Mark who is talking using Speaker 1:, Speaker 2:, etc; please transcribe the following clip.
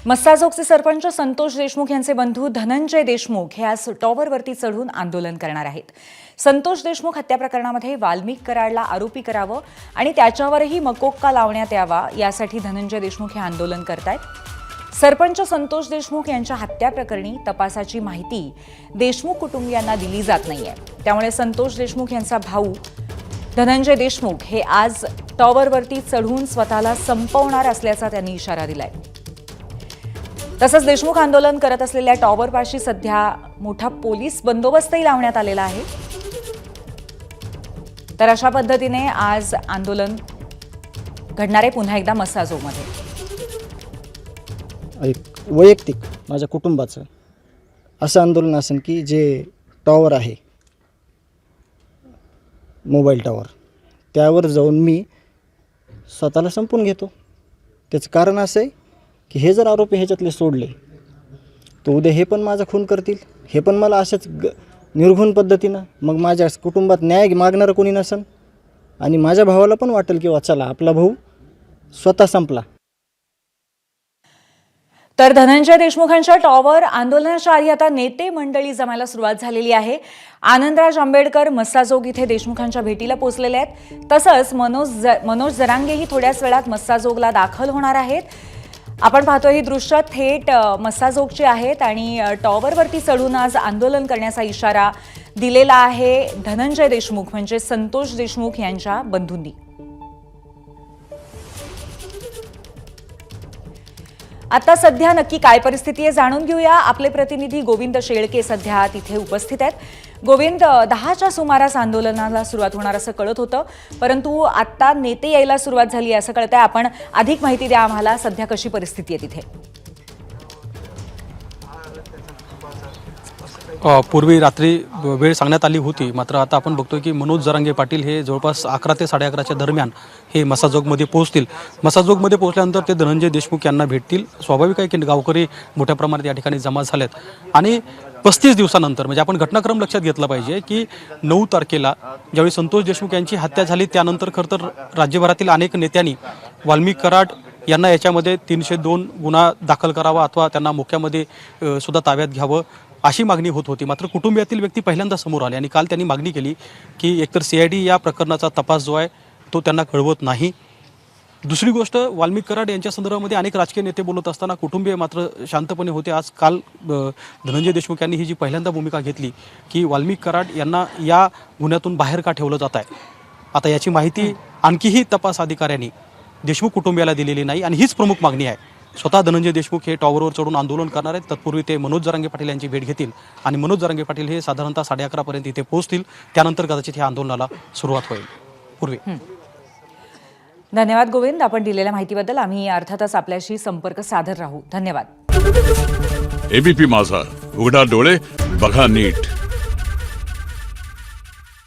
Speaker 1: मस्साजोगचे सरपंच संतोष देशमुख यांचे बंधू धनंजय देशमुख हे आज टॉवरवरती चढून आंदोलन करणार आहेत। संतोष देशमुख हत्या प्रकरणामध्ये वाल्मिक कराडला आरोपी करावं आणि त्याच्यावरही मकोक्का लावण्यात यावा यासाठी धनंजय देशमुख हे आंदोलन करतायत। सरपंच संतोष देशमुख यांच्या हत्या प्रकरणी तपासाची माहिती देशमुख कुटुंबियांना दिली जात नाहीये। त्यामुळे संतोष देशमुख यांचा भाऊ धनंजय देशमुख हे आज टॉवरवरती चढून स्वतःला संपवणार असल्याचा त्यांनी इशारा दिलाय। तसंच देशमुख आंदोलन करत असलेल्या टॉवरपाशी सध्या मोठा पोलीस बंदोबस्तही लावण्यात आलेला आहे। तर अशा पद्धतीने आज आंदोलन घडणार आहे पुन्हा एकदा मस्साजोगमध्ये।
Speaker 2: एक वैयक्तिक माझ्या कुटुंबाचं असं आंदोलन असेल की जे टॉवर आहे मोबाईल टॉवर त्यावर जाऊन मी स्वतःला संपून घेतो। त्याचं कारण असं आहे की हे जर आरोपी ह्याच्यातले सोडले तर उद्या हे पण माझा खून करतील, हे पण मला अशाच निर्घुण पद्धतीनं मग माझ्या कुटुंबात न्याय मागणारं कोणी नसेल आणि माझ्या भावाला पण वाटेल की चला आपला भाऊ स्वतः संपला।
Speaker 1: तर धनंजय देशमुखांच्या टॉवर आंदोलनाच्या आधी आता नेते मंडळी जमायला सुरुवात झालेली आहे। आनंदराज आंबेडकर मस्साजोग इथे देशमुखांच्या भेटीला पोहोचलेले आहेत। तसंच मनोज जरांगेही थोड्याच वेळात मस्साजोगला दाखल होणार आहेत। आपण पाहतोय ही दृश्य थेट मस्साजोगची आहेत आणि टॉवरवरती चढून आज आंदोलन करण्याचा इशारा दिलेला आहे धनंजय देशमुख म्हणजे संतोष देशमुख यांच्या बंधूंनी। आता सध्या नक्की काय परिस्थिती आहे जाणून घेऊया। आपले प्रतिनिधी गोविंद शेळके सध्या तिथे उपस्थित आहेत। गोविंद, 10च्या सुमारास आंदोलनाला सुरुवात होणार असं कळत होतं, परंतु आता नेते यायला सुरुवात झाली असं कळतंय। आपण अधिक माहिती द्या आम्हाला, सध्या कशी परिस्थिती आहे तिथे?
Speaker 3: पूर्वी रात्री वेळ सांगण्यात आली होती, मात्र आता आपण बघतोय की मनोज जरांगे पाटील हे जवळपास 11 ते 11:30च्या दरम्यान हे मस्साजोगमध्ये पोहोचतील। मस्साजोगमध्ये पोहोचल्यानंतर ते धनंजय देशमुख यांना भेटतील। स्वाभाविक आहे की गावकरी मोठ्या प्रमाणात या ठिकाणी जमा झालेत आणि 35 दिवसानंतर म्हणजे आपण घटनाक्रम लक्षात घेतला पाहिजे की 9 तारखेला ज्यावेळी संतोष देशमुख यांची हत्या झाली त्यानंतर खरं तर राज्यभरातील अनेक नेत्यांनी वाल्मिक कराड यांना याच्यामध्ये 302 गुन्हा दाखल करावा अथवा त्यांना मुख्यामध्ये सुद्धा ताब्यात घ्यावं अशी मागणी होत होती। मात्र कुटुंबियातील व्यक्ती पहिल्यांदा समोर आले आणि काल त्यांनी मागणी केली की एकतर CID या प्रकरणाचा तपास जो आहे तो त्यांना कळवत नाही। दुसरी गोष्ट, वाल्मिक कराड यांच्या संदर्भामध्ये अनेक राजकीय नेते बोलत असताना कुटुंबीय मात्र शांतपणे होते। आज काल धनंजय देशमुख यांनी ही जी पहिल्यांदा भूमिका घेतली की वाल्मिक कराड यांना या गुन्ह्यातून बाहेर का ठेवलं जात आहे, आता याची माहिती आणखीही तपास अधिकाऱ्यांनी देशमुख कुटुंबियाला दिलेली नाही आणि हीच प्रमुख मागणी आहे। स्वतः धनंजय देशमुख हे टॉवरवर चढून आंदोलन करणार आहेत। तत्पूर्वी ते मनोज जरांगे पाटील यांची भेट घेतील आणि मनोज जरांगे पाटील हे साधारणतः 11:30 पर्यंत इथे पोहोचतील। त्यानंतर कदाचित या आंदोलनाला सुरुवात होईल। पूर्वी
Speaker 1: धन्यवाद गोविंद, आपण दिलेल्या माहितीबद्दल। आम्ही अर्थातच आपल्याशी संपर्क साधत राहू। धन्यवाद।
Speaker 4: ABP माझा, उघडा डोळे बघा नीट।